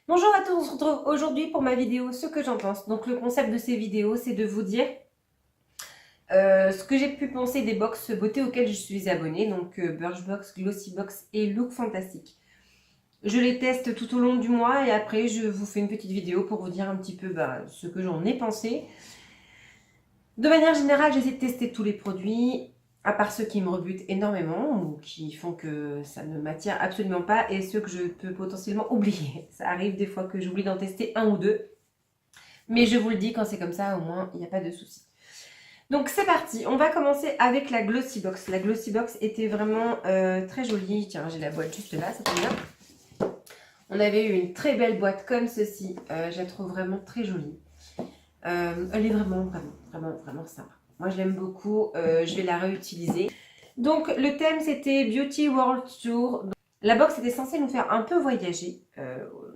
Bonjour à tous, on se retrouve aujourd'hui pour ma vidéo Ce que j'en pense. Donc le concept de ces vidéos, c'est de vous dire ce que j'ai pu penser des box beauté auxquelles je suis abonnée, donc Birchbox, Glossybox et Look Fantastique. Je les teste tout au long du mois et après je vous fais une petite vidéo pour vous dire un petit peu ce que j'en ai pensé. De manière générale, j'essaie de tester tous les produits, à part ceux qui me rebutent énormément ou qui font que ça ne m'attire absolument pas et ceux que je peux potentiellement oublier. Ça arrive des fois que j'oublie d'en tester un ou deux. Mais je vous le dis, quand c'est comme ça, au moins, il n'y a pas de souci. Donc c'est parti, on va commencer avec la Glossy Box. La Glossy Box était vraiment très jolie. Tiens, j'ai la boîte juste là, ça tombe bien. On avait eu une très belle boîte comme ceci. Je la trouve vraiment très jolie. Elle est vraiment sympa. Moi, je l'aime beaucoup. Je vais la réutiliser. Donc le thème, c'était Beauty World Tour. La box était censée nous faire un peu voyager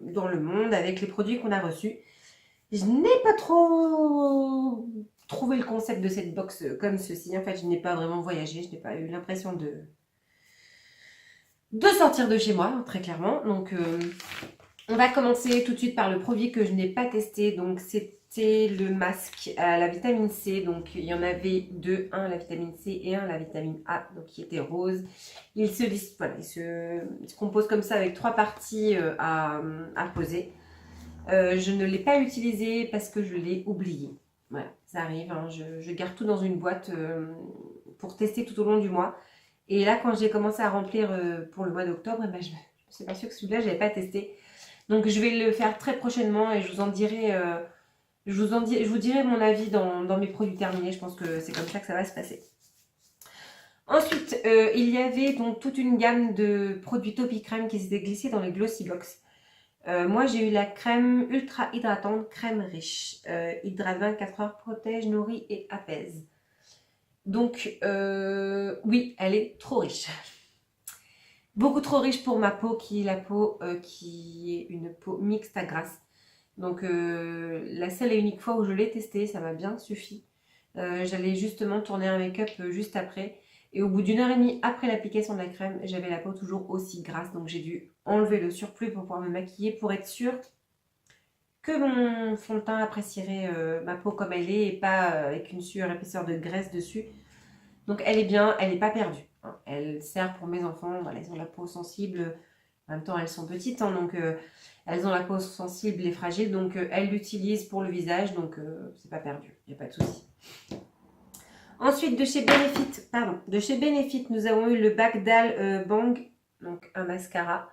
dans le monde avec les produits qu'on a reçus. Je n'ai pas trop trouvé le concept de cette box comme ceci. En fait, je n'ai pas vraiment voyagé. Je n'ai pas eu l'impression de sortir de chez moi, très clairement. Donc, on va commencer tout de suite par le produit que je n'ai pas testé. Donc, c'était le masque à la vitamine C. Donc, il y en avait deux. Un, la vitamine C et un, la vitamine A. Donc, qui était rose. Voilà, il se compose comme ça avec trois parties à poser. Je ne l'ai pas utilisé parce que je l'ai oublié. Voilà, ça arrive, hein, je garde tout dans une boîte pour tester tout au long du mois. Et là, quand j'ai commencé à remplir pour le mois d'octobre, je me suis pas sûre que celui-là, je n'avais pas testé. Donc, je vais le faire très prochainement et je vous en dirai, je vous dirai mon avis dans mes produits terminés. Je pense que c'est comme ça que ça va se passer. Ensuite, il y avait donc toute une gamme de produits Topi Crème qui s'étaient glissés dans les Glossy Box. Moi, j'ai eu la crème ultra hydratante, crème riche. Hydrate 24 heures, protège, nourrit et apaise. Donc, oui, elle est trop riche. Beaucoup trop riche pour ma peau, qui est la peau qui est une peau mixte à grasse. Donc, la seule et unique fois où je l'ai testée, ça m'a bien suffi. J'allais justement tourner un make-up juste après. Et au bout d'une heure et demie après l'application de la crème, j'avais la peau toujours aussi grasse. Donc, j'ai dû enlever le surplus pour pouvoir me maquiller pour être sûre que mon fond de teint apprécierait ma peau comme elle est et pas avec une sueur épaisseur de graisse dessus. Donc elle est bien, elle n'est pas perdue, hein. Elle sert pour mes enfants, voilà, ils ont la peau sensible, en même temps elles sont petites, hein, donc elles ont la peau sensible et fragile, donc elles l'utilisent pour le visage, donc c'est pas perdu, il n'y a pas de souci. Ensuite de chez Benefit, nous avons eu le Bagdal Bang, donc un mascara.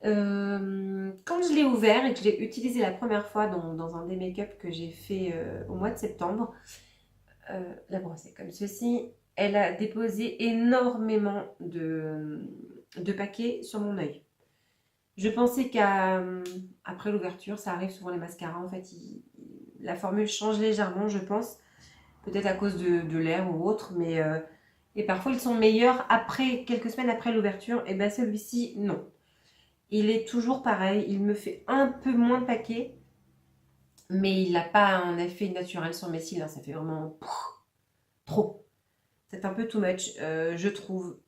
Quand je l'ai ouvert et que je l'ai utilisé la première fois dans un des make-up que j'ai fait au mois de septembre, la brosse est comme ceci. Elle a déposé énormément de paquets sur mon œil. Je pensais qu'après l'ouverture, ça arrive souvent les mascaras, en fait, la formule change légèrement, je pense, peut-être à cause de l'air ou autre, mais et parfois ils sont meilleurs après quelques semaines après l'ouverture. Et bien celui-ci, non. Il est toujours pareil, il me fait un peu moins de paquets, mais il n'a pas un effet naturel sur mes cils, hein. Ça fait vraiment trop. C'est un peu too much, je trouve.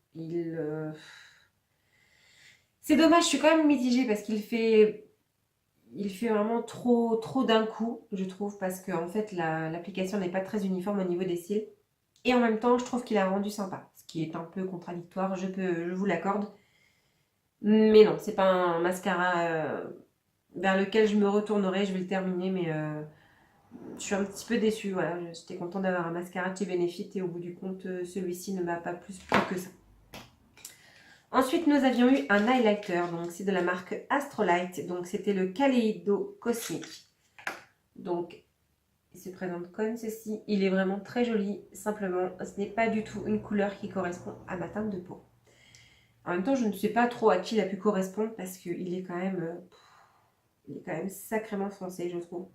C'est dommage, je suis quand même mitigée parce il fait vraiment trop d'un coup, je trouve, parce que en fait l'application n'est pas très uniforme au niveau des cils. Et en même temps, je trouve qu'il a rendu sympa, ce qui est un peu contradictoire, je vous l'accorde. Mais non, c'est pas un mascara vers lequel je me retournerai, je vais le terminer, mais je suis un petit peu déçue. Voilà. J'étais contente d'avoir un mascara de chez Benefit et au bout du compte, celui-ci ne m'a pas plus plu que ça. Ensuite, nous avions eu un highlighter, donc c'est de la marque Astrolight, donc c'était le Kaleido Cosmic. Donc, il se présente comme ceci. Il est vraiment très joli, simplement, ce n'est pas du tout une couleur qui correspond à ma teinte de peau. En même temps, je ne sais pas trop à qui il a pu correspondre parce qu'il est quand même, sacrément foncé, je trouve.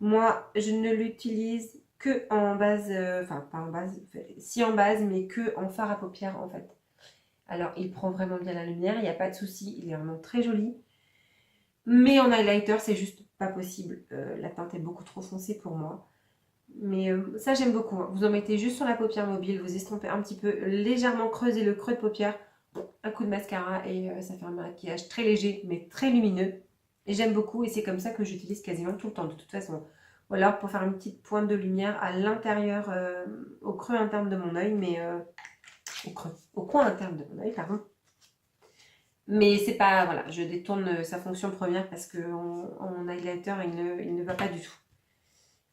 Moi, je ne l'utilise que en base, enfin pas en base, si en base, mais que en fard à paupières en fait. Alors, il prend vraiment bien la lumière, il n'y a pas de souci, il est vraiment très joli. Mais en highlighter, c'est juste pas possible. La teinte est beaucoup trop foncée pour moi. Mais ça, j'aime beaucoup, hein. Vous en mettez juste sur la paupière mobile, vous estompez un petit peu, légèrement creuser le creux de paupière. un coup de mascara et ça fait un maquillage très léger mais très lumineux. Et j'aime beaucoup et c'est comme ça que j'utilise quasiment tout le temps de toute façon. Ou alors pour faire une petite pointe de lumière à l'intérieur, au creux interne de mon œil, mais au coin interne de mon œil, pardon. Mais c'est pas, voilà, je détourne sa fonction première parce que en highlighter, il ne va pas du tout.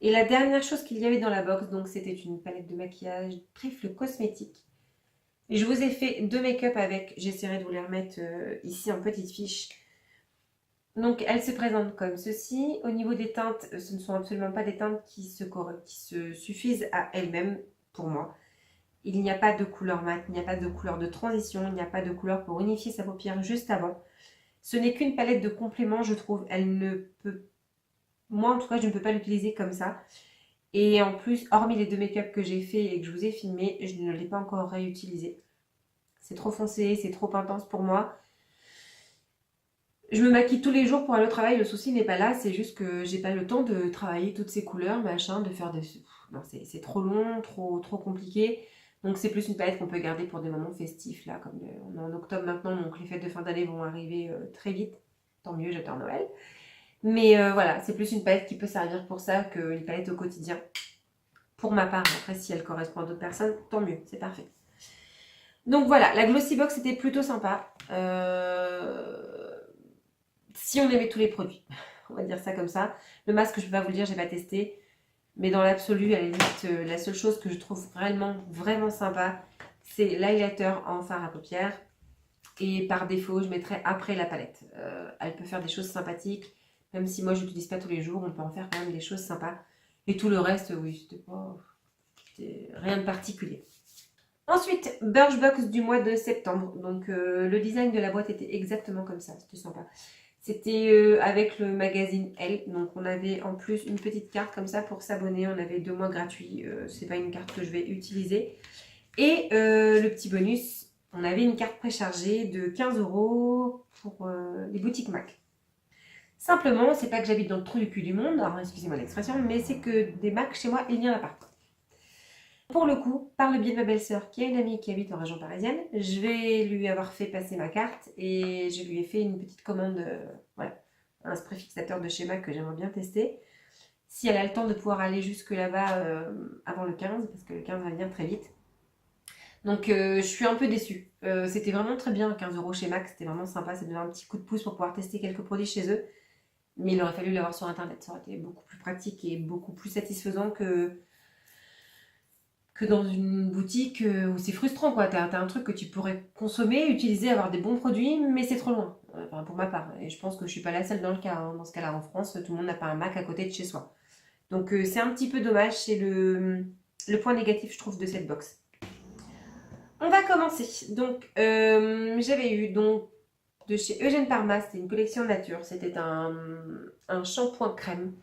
Et la dernière chose qu'il y avait dans la box, donc c'était une palette de maquillage Trifle Cosmétique. Et je vous ai fait 2 make-up avec, j'essaierai de vous les remettre ici en petite fiche. Donc elle se présente comme ceci. Au niveau des teintes, ce ne sont absolument pas des teintes qui se suffisent à elles-mêmes pour moi. Il n'y a pas de couleur mat, il n'y a pas de couleur de transition, il n'y a pas de couleur pour unifier sa paupière juste avant. Ce n'est qu'une palette de compléments, je trouve. Elle ne peut... Moi, en tout cas, je ne peux pas l'utiliser comme ça. Et en plus, hormis les 2 make-up que j'ai fait et que je vous ai filmé, je ne l'ai pas encore réutilisé. C'est trop foncé, c'est trop intense pour moi. Je me maquille tous les jours pour aller au travail, le souci n'est pas là, c'est juste que j'ai pas le temps de travailler toutes ces couleurs, machin, de faire des... Non, c'est trop long, trop compliqué. Donc c'est plus une palette qu'on peut garder pour des moments festifs, là, comme on est en octobre maintenant, donc les fêtes de fin d'année vont arriver très vite. Tant mieux, j'adore Noël. Mais voilà, c'est plus une palette qui peut servir pour ça qu'une palette au quotidien. Pour ma part, après si elle correspond à d'autres personnes, tant mieux, c'est parfait. Donc voilà, la Glossy Box était plutôt sympa. Si on aimait tous les produits, on va dire ça comme ça. Le masque, je ne peux pas vous le dire, j'ai pas testé. Mais dans l'absolu, à la limite, la seule chose que je trouve vraiment sympa, c'est l'highlighter en fard à paupières. Et par défaut, je mettrai après la palette. Elle peut faire des choses sympathiques. Même si moi, je l'utilise pas tous les jours, on peut en faire quand même des choses sympas. Et tout le reste, oui, c'était rien de particulier. Ensuite, Birchbox du mois de septembre. Donc, le design de la boîte était exactement comme ça. C'était sympa. C'était avec le magazine Elle. Donc, on avait en plus une petite carte comme ça pour s'abonner. On avait 2 mois gratuits. C'est pas une carte que je vais utiliser. Et le petit bonus, on avait une carte préchargée de 15 € pour les boutiques Mac. Simplement, c'est pas que j'habite dans le trou du cul du monde, alors excusez-moi l'expression, mais c'est que des Mac chez moi, il n'y en a pas. Pour le coup, par le biais de ma belle-sœur qui a une amie qui habite en région parisienne, je vais lui avoir fait passer ma carte et je lui ai fait une petite commande, voilà, un spray fixateur de chez Mac que j'aimerais bien tester. Si elle a le temps de pouvoir aller jusque là-bas avant le 15, parce que le 15 va venir très vite. Donc je suis un peu déçue. C'était vraiment très bien, 15 € chez Mac, c'était vraiment sympa, ça donnait un petit coup de pouce pour pouvoir tester quelques produits chez eux. Mais il aurait fallu l'avoir sur internet, ça aurait été beaucoup plus pratique et beaucoup plus satisfaisant que dans une boutique où c'est frustrant quoi. T'as un truc que tu pourrais consommer, utiliser, avoir des bons produits, mais c'est trop loin. Enfin, pour ma part. Et je pense que je suis pas la seule dans le cas. Hein. Dans ce cas-là, en France, tout le monde n'a pas un Mac à côté de chez soi. Donc c'est un petit peu dommage, c'est le point négatif, je trouve, de cette box. On va commencer. Donc j'avais eu donc de chez Eugène Parma, c'était une collection nature. C'était un shampoing crème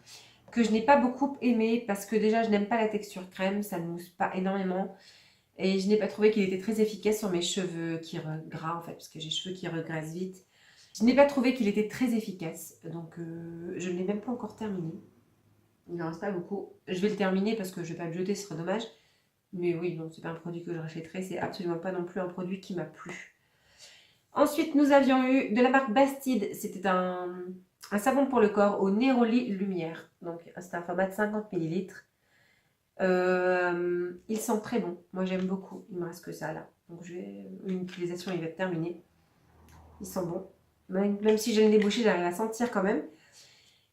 que je n'ai pas beaucoup aimé parce que déjà je n'aime pas la texture crème, ça ne mousse pas énormément et je n'ai pas trouvé qu'il était très efficace sur mes cheveux qui gras en fait parce que j'ai les cheveux qui regraissent vite. Je n'ai pas trouvé qu'il était très efficace donc je ne l'ai même pas encore terminé. Il n'en reste pas beaucoup. Je vais le terminer parce que je ne vais pas le jeter, ce serait dommage. Mais oui, non, c'est pas un produit que je rachèterai, c'est absolument pas non plus un produit qui m'a plu. Ensuite, nous avions eu de la marque Bastide, c'était un savon pour le corps au Neroli Lumière. Donc, c'est un format de 50 ml. Il sent très bon. Moi, j'aime beaucoup. Il me reste que ça là. Donc, une utilisation, il va être terminé. Il sent bon. Même si j'ai une débouchée, j'arrive à sentir quand même.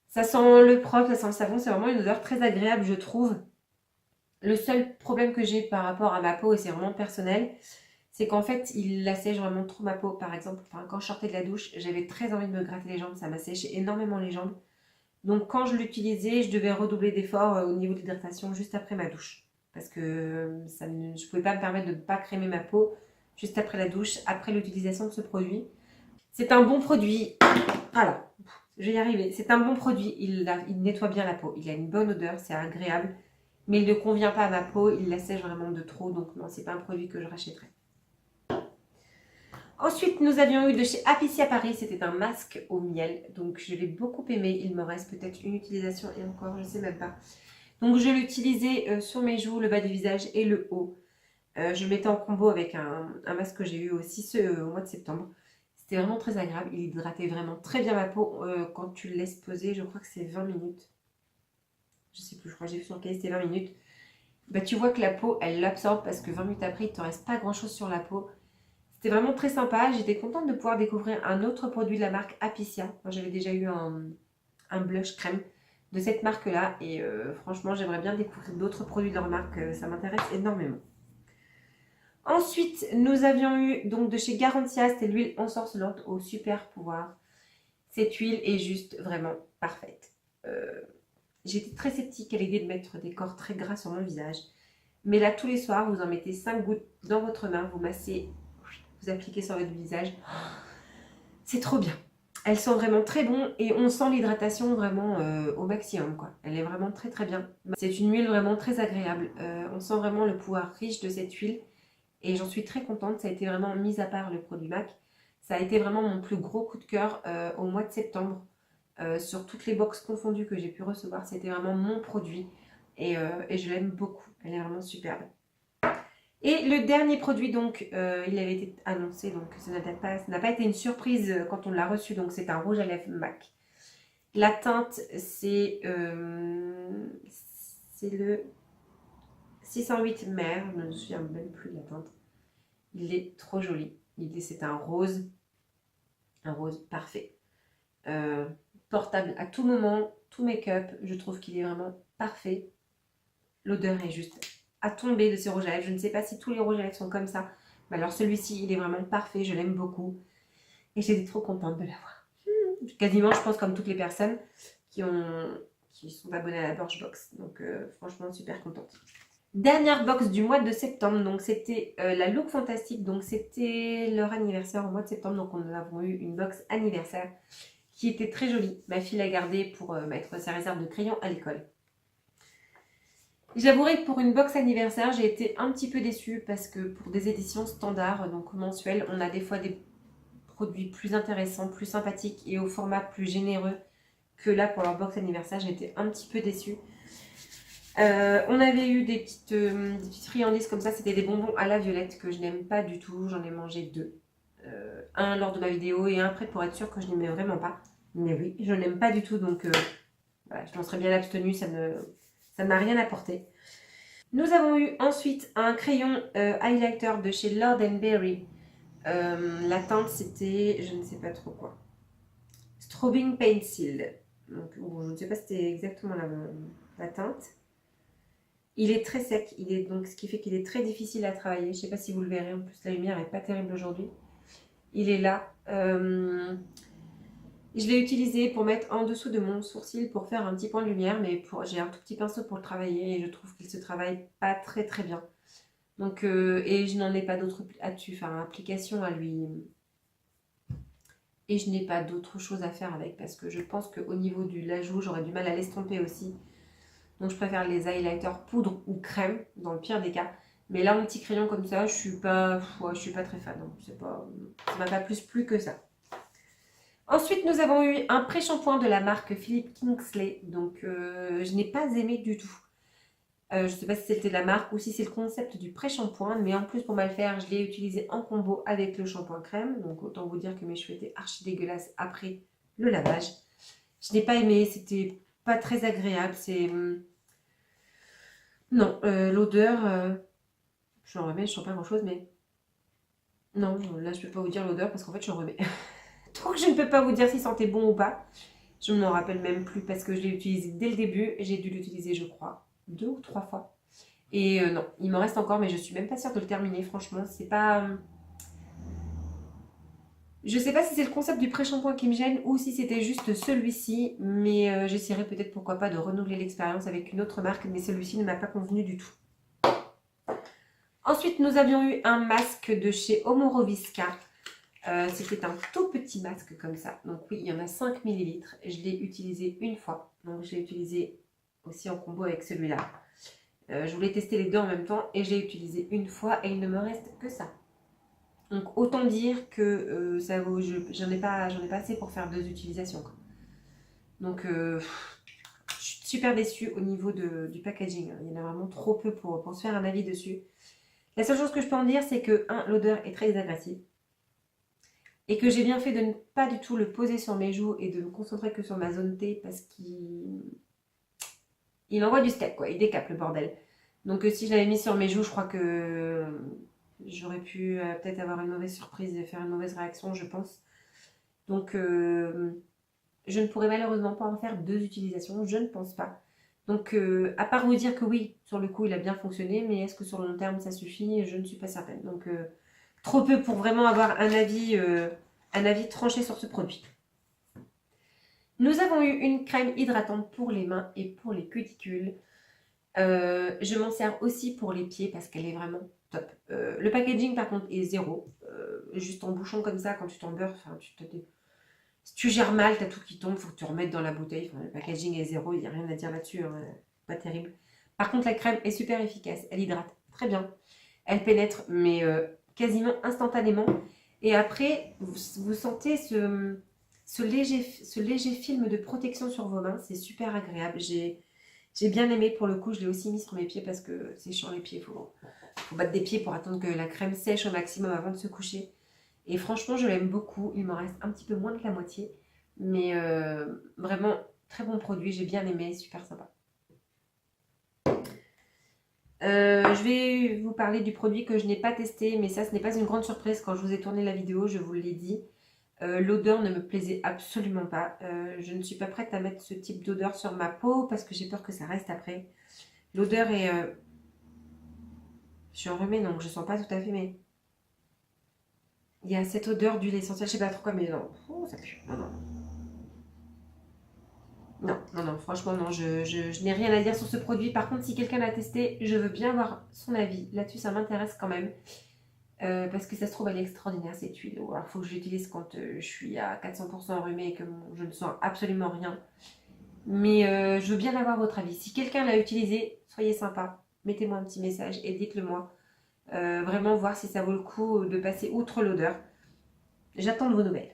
Ça sent le propre, ça sent le savon. C'est vraiment une odeur très agréable, je trouve. Le seul problème que j'ai par rapport à ma peau, et c'est vraiment personnel, c'est qu'en fait, il assèche vraiment trop ma peau. Par exemple, quand je sortais de la douche, j'avais très envie de me gratter les jambes. Ça m'assèche énormément les jambes. Donc, quand je l'utilisais, je devais redoubler d'efforts au niveau de l'hydratation juste après ma douche. Parce que je ne pouvais pas me permettre de ne pas crémer ma peau juste après la douche, après l'utilisation de ce produit. C'est un bon produit. Voilà, je vais y arriver. C'est un bon produit. Il nettoie bien la peau. Il a une bonne odeur, c'est agréable. Mais il ne convient pas à ma peau. Il l'assèche vraiment de trop. Donc, non, c'est pas un produit que je rachèterai. Ensuite, nous avions eu de chez Apiccia Paris, c'était un masque au miel. Donc, je l'ai beaucoup aimé. Il me reste peut-être une utilisation et encore, je ne sais même pas. Donc, je l'utilisais sur mes joues, le bas du visage et le haut. Je le mettais en combo avec un masque que j'ai eu aussi au mois de septembre. C'était vraiment très agréable. Il hydratait vraiment très bien ma peau quand tu le laisses poser. Je crois que c'est 20 minutes. Je sais plus, je crois que j'ai vu sur le cahier, c'était 20 minutes. Bah, tu vois que la peau, elle l'absorbe parce que 20 minutes après, il ne te reste pas grand-chose sur la peau. C'était vraiment très sympa. J'étais contente de pouvoir découvrir un autre produit de la marque Apiccia. Moi, j'avais déjà eu un blush crème de cette marque-là. Et franchement, j'aimerais bien découvrir d'autres produits de leur marque. Ça m'intéresse énormément. Ensuite, nous avions eu donc de chez Garantia, c'était l'huile ensorcelante au super pouvoir. Cette huile est juste vraiment parfaite. J'étais très sceptique à l'idée de mettre des corps très gras sur mon visage. Mais là, tous les soirs, vous en mettez 5 gouttes dans votre main, vous massez, vous appliquez sur votre visage. C'est trop bien. Elles sont vraiment très bonnes et on sent l'hydratation vraiment au maximum, quoi. Elle est vraiment très très bien. C'est une huile vraiment très agréable. On sent vraiment le pouvoir riche de cette huile et j'en suis très contente. Ça a été vraiment, mis à part le produit MAC, ça a été vraiment mon plus gros coup de cœur au mois de septembre. Sur toutes les box confondues que j'ai pu recevoir, c'était vraiment mon produit et je l'aime beaucoup. Elle est vraiment superbe. Et le dernier produit, donc, il avait été annoncé, donc ça n'a pas été une surprise quand on l'a reçu, donc c'est un rouge à lèvres MAC. La teinte, c'est le 608 mer, je ne me souviens même plus de la teinte. Il est trop joli. C'est un rose parfait. Portable à tout moment, tout make-up, je trouve qu'il est vraiment parfait. L'odeur est juste à tomber de ces rouges à lèvres. Je ne sais pas si tous les rouges à lèvres sont comme ça, mais alors celui-ci, il est vraiment parfait, je l'aime beaucoup. Et j'étais trop contente de l'avoir. Quasiment, je pense, comme toutes les personnes qui sont abonnées à la Birchbox. Donc franchement, super contente. Dernière box du mois de septembre, donc c'était la Look Fantastique, donc c'était leur anniversaire au mois de septembre, donc on avons eu une box anniversaire qui était très jolie. Ma fille l'a gardée pour mettre sa réserve de crayons à l'école. J'avouerai que pour une box anniversaire, j'ai été un petit peu déçue parce que pour des éditions standards, donc mensuelles, on a des fois des produits plus intéressants, plus sympathiques et au format plus généreux que là pour leur box anniversaire. J'ai été un petit peu déçue. On avait eu des petites friandises comme ça, c'était des bonbons à la violette que je n'aime pas du tout. J'en ai mangé 2. Un lors de ma vidéo et un après pour être sûre que je n'aimais vraiment pas. Mais oui, je n'aime pas du tout, donc voilà, je m'en serais bien abstenue, ça ne m'a rien apporté. Nous avons eu ensuite un crayon highlighter de chez Lord Berry. La teinte c'était, je ne sais pas trop quoi. Strobing Pencil. Donc, je ne sais pas si c'était exactement la teinte. Il est très sec, donc ce qui fait qu'il est très difficile à travailler. Je ne sais pas si vous le verrez, en plus la lumière n'est pas terrible aujourd'hui. Il est là. Je l'ai utilisé pour mettre en dessous de mon sourcil pour faire un petit point de lumière, mais j'ai un tout petit pinceau pour le travailler et je trouve qu'il se travaille pas très très bien. Donc, et je n'en ai pas d'autres applications à lui. Et je n'ai pas d'autre chose à faire avec parce que je pense qu'au niveau de la joue, j'aurais du mal à l'estomper aussi. Donc je préfère les highlighters poudre ou crème dans le pire des cas. Mais là, un petit crayon comme ça, je suis pas très fan. Hein. Ça m'a pas plus plu que ça. Ensuite, nous avons eu un pré-shampoing de la marque Philippe Kingsley. Donc, je n'ai pas aimé du tout. Je ne sais pas si c'était la marque ou si c'est le concept du pré-shampoing. Mais en plus, pour mal faire, je l'ai utilisé en combo avec le shampoing crème. Donc, autant vous dire que mes cheveux étaient archi dégueulasses après le lavage. Je n'ai pas aimé. C'était pas très agréable. Non, l'odeur... j'en remets, je ne sens pas grand-chose, mais... Non, là, je ne peux pas vous dire l'odeur parce qu'en fait, j'en remets. Donc je ne peux pas vous dire s'il sentait bon ou pas. Je ne m'en rappelle même plus parce que je l'ai utilisé dès le début. J'ai dû l'utiliser, je crois, 2 ou 3 fois. Et non, il m'en reste encore, mais je suis même pas sûre de le terminer. Franchement, c'est pas... Je sais pas si c'est le concept du pré-shampoing qui me gêne ou si c'était juste celui-ci. Mais j'essaierai peut-être, pourquoi pas, de renouveler l'expérience avec une autre marque. Mais celui-ci ne m'a pas convenu du tout. Ensuite, nous avions eu un masque de chez Omorovisca. C'était un tout petit masque comme ça. Donc oui, il y en a 5 ml. Je l'ai utilisé une fois. Donc je l'ai utilisé aussi en combo avec celui-là. Je voulais tester les deux en même temps et j'ai utilisé une fois et il ne me reste que ça. Donc autant dire que ça vaut, j'en ai pas assez pour faire 2 utilisations. Quoi. Donc je suis super déçue au niveau du packaging. Il y en a vraiment trop peu pour se faire un avis dessus. La seule chose que je peux en dire, c'est que, l'odeur est très agressive. Et que j'ai bien fait de ne pas du tout le poser sur mes joues et de me concentrer que sur ma zone T parce qu'il envoie du steak, quoi. Il décape le bordel. Donc si je l'avais mis sur mes joues, je crois que j'aurais pu peut-être avoir une mauvaise surprise et faire une mauvaise réaction, je pense. Donc je ne pourrais malheureusement pas en faire 2 utilisations, je ne pense pas. Donc à part vous dire que oui, sur le coup il a bien fonctionné, mais est-ce que sur le long terme ça suffit? Je ne suis pas certaine. Donc trop peu pour vraiment avoir un avis tranché sur ce produit. Nous avons eu une crème hydratante pour les mains et pour les cuticules. Je m'en sers aussi pour les pieds parce qu'elle est vraiment top. Le packaging par contre est zéro. Juste en bouchon comme ça, quand tu t'en beurres, si tu gères mal, t'as tout qui tombe, faut que tu remettes dans la bouteille. Enfin, le packaging est zéro, il n'y a rien à dire là-dessus, hein. Pas terrible. Par contre, la crème est super efficace, elle hydrate très bien. Elle pénètre, mais quasiment instantanément. Et après, vous sentez ce léger film de protection sur vos mains, c'est super agréable. J'ai bien aimé, pour le coup, je l'ai aussi mis sur mes pieds parce que c'est chiant les pieds, faut battre des pieds pour attendre que la crème sèche au maximum avant de se coucher. Et franchement, je l'aime beaucoup, il m'en reste un petit peu moins que la moitié, mais vraiment très bon produit, j'ai bien aimé, super sympa. Je vais vous parler du produit que je n'ai pas testé, mais ça ce n'est pas une grande surprise, quand je vous ai tourné la vidéo, je vous l'ai dit. L'odeur ne me plaisait absolument pas. Je ne suis pas prête à mettre ce type d'odeur sur ma peau parce que j'ai peur que ça reste après. L'odeur est... Je suis enrhumée, donc je sens pas tout à fait, mais... Il y a cette odeur d'huile essentielle, je sais pas trop quoi, mais non. Oh, ça pue. Non, non. Non, franchement, non, je n'ai rien à dire sur ce produit. Par contre, si quelqu'un l'a testé, je veux bien avoir son avis. Là-dessus, ça m'intéresse quand même. Parce que ça se trouve, elle est extraordinaire, cette huile. Alors, il faut que je l'utilise quand je suis à 400% enrhumée et que je ne sens absolument rien. Mais je veux bien avoir votre avis. Si quelqu'un l'a utilisé, soyez sympa. Mettez-moi un petit message et dites-le moi. Vraiment voir si ça vaut le coup de passer outre l'odeur. J'attends de vos nouvelles.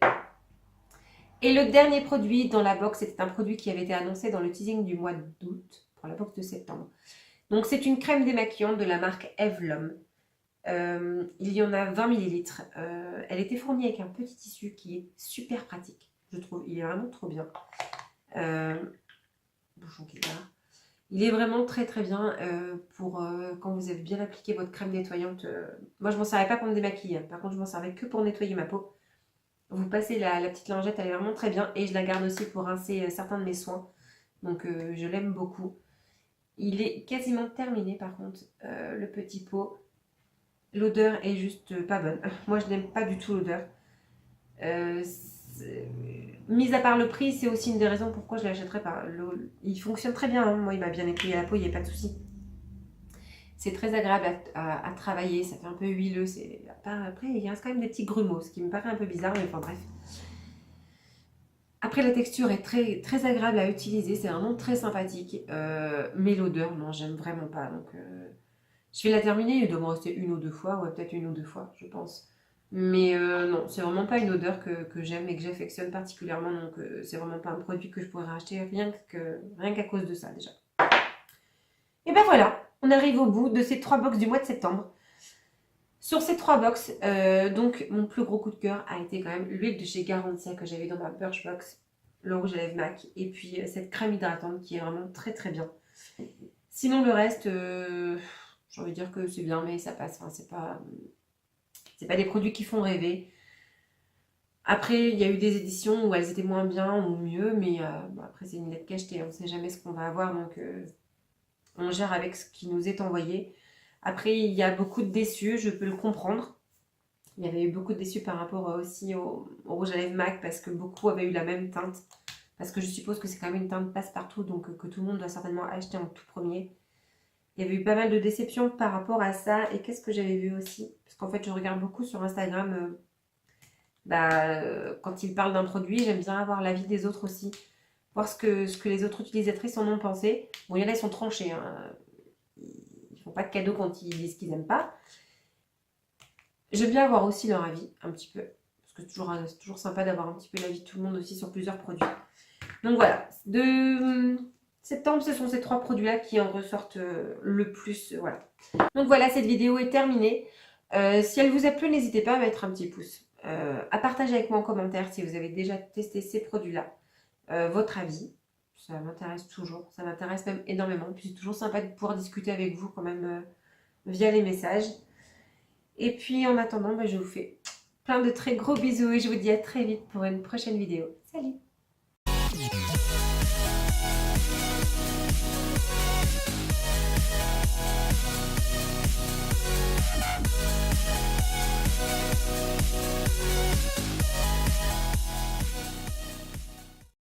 Et le dernier produit dans la box, c'était un produit qui avait été annoncé dans le teasing du mois d'août pour la box de septembre. Donc c'est une crème démaquillante de la marque Evlom. Il y en a 20 ml. Elle était fournie avec un petit tissu qui est super pratique, je trouve. Il est vraiment trop bien. Bouchon qui est là. Il est vraiment très très bien pour quand vous avez bien appliqué votre crème nettoyante. Moi je m'en servais pas pour me démaquiller. Par contre je m'en servais que pour nettoyer ma peau. Vous passez la petite lingette, elle est vraiment très bien. Et je la garde aussi pour rincer certains de mes soins. Donc je l'aime beaucoup. Il est quasiment terminé par contre, le petit pot. L'odeur est juste pas bonne. Moi je n'aime pas du tout l'odeur. Mis à part le prix, c'est aussi une des raisons pourquoi je ne l'achèterais pas. Il fonctionne très bien, hein. Moi il m'a bien nettoyé la peau, il n'y a pas de souci. C'est très agréable à travailler, ça fait un peu huileux. Après, il reste quand même des petits grumeaux, ce qui me paraît un peu bizarre, mais enfin bref. Après, la texture est très, très agréable à utiliser, c'est vraiment très sympathique. Mais l'odeur, non, j'aime vraiment pas. Donc, je vais la terminer, il doit me rester une ou deux fois, ouais, peut-être une ou deux fois, je pense. Mais non, c'est vraiment pas une odeur que j'aime et que j'affectionne particulièrement. Donc, c'est vraiment pas un produit que je pourrais racheter rien qu'à cause de ça, déjà. Et ben voilà, on arrive au bout de ces 3 box du mois de septembre. Sur ces 3 box, donc mon plus gros coup de cœur a été quand même l'huile de chez Garantia que j'avais dans ma Birchbox, le rouge à lèvres MAC, et puis cette crème hydratante qui est vraiment très très bien. Sinon le reste, j'ai envie de dire que c'est bien, mais ça passe. Enfin, c'est pas des produits qui font rêver. Après, il y a eu des éditions où elles étaient moins bien ou mieux, mais bon, après c'est une lettre cachetée, on ne sait jamais ce qu'on va avoir, donc on gère avec ce qui nous est envoyé. Après, il y a beaucoup de déçus, je peux le comprendre. Il y avait eu beaucoup de déçus par rapport aussi au rouge à lèvres MAC parce que beaucoup avaient eu la même teinte. Parce que je suppose que c'est quand même une teinte passe-partout, donc que tout le monde doit certainement acheter en tout premier. Il y avait eu pas mal de déceptions par rapport à ça. Et qu'est-ce que j'avais vu aussi? Parce qu'en fait, je regarde beaucoup sur Instagram. Quand ils parlent d'un produit, j'aime bien avoir l'avis des autres aussi. Voir ce que les autres utilisatrices en ont pensé. Bon, il y en a, ils sont tranchés, hein. Ils font pas de cadeaux quand ils disent qu'ils n'aiment pas. J'aime bien avoir aussi leur avis, un petit peu. Parce que c'est toujours sympa d'avoir un petit peu l'avis de tout le monde aussi sur plusieurs produits. Donc voilà, septembre, ce sont ces 3 produits-là qui en ressortent le plus. Voilà. Donc voilà, cette vidéo est terminée. Si elle vous a plu, n'hésitez pas à mettre un petit pouce. À partager avec moi en commentaire si vous avez déjà testé ces produits-là. Votre avis. Ça m'intéresse toujours. Ça m'intéresse même énormément. Puis c'est toujours sympa de pouvoir discuter avec vous quand même via les messages. Et puis en attendant, je vous fais plein de très gros bisous et je vous dis à très vite pour une prochaine vidéo. Salut!